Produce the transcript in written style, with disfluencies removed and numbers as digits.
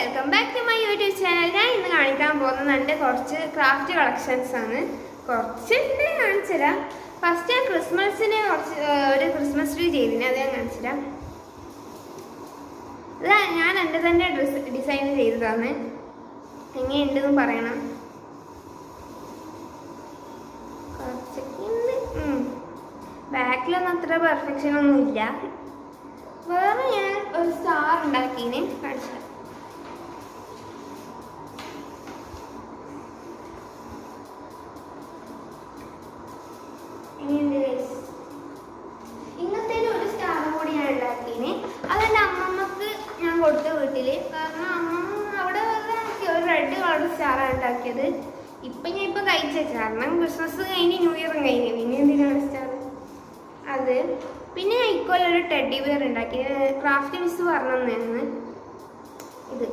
Welcome back to my YouTube channel. ഞാൻ ഇന്ന് കാണിക്കാൻ പോകുന്നത് എൻ്റെ കുറച്ച് ക്രാഫ്റ്റ് കളക്ഷൻസ് ആണ്. കുറച്ചുണ്ട്, കാണിച്ചു തരാം. ഫസ്റ്റ് ഞാൻ ക്രിസ്മസിന് ഒരു ക്രിസ്മസ് ട്രീ ചെയ്തിന്, അത് ഞാൻ കാണിച്ചു തരാം. ഇത് ഞാൻ എൻ്റെ തന്നെ ഡിസൈൻ ചെയ്തതാണ്. എങ്ങനെയുണ്ടെന്ന് പറയണം. ബാക്കിലൊന്നും അത്ര പെർഫെക്ഷൻ ഒന്നും ഇല്ല. വേറെ ഞാൻ ഒരു സ്റ്റാർ ഉണ്ടാക്കിന് കാണിച്ചു. ഇങ്ങനത്തെ ഒരു സ്റ്റാർ കൂടി ഞാൻ ഉണ്ടാക്കിന്. അതെൻ്റെ അമ്മമ്മക്ക് ഞാൻ കൊടുത്ത വീട്ടില്. കാരണം അമ്മമ്മ അവിടെ ഒരു റെഡ് കളർ സ്റ്റാറാണ് ഉണ്ടാക്കിയത്. ഞാൻ കഴിച്ച കാരണം ക്രിസ്മസ് കഴിഞ്ഞ് ന്യൂ ഇയറും കഴിഞ്ഞു, പിന്നെ എന്തിനാണ് സ്റ്റാർ അത്. പിന്നെ ഞാൻ ഇക്കൊല്ലം ഒരു ടെഡി ബിയർ ഉണ്ടാക്കി. ക്രാഫ്റ്റ് മിസ് പറഞ്ഞു തന്നെയാണ്.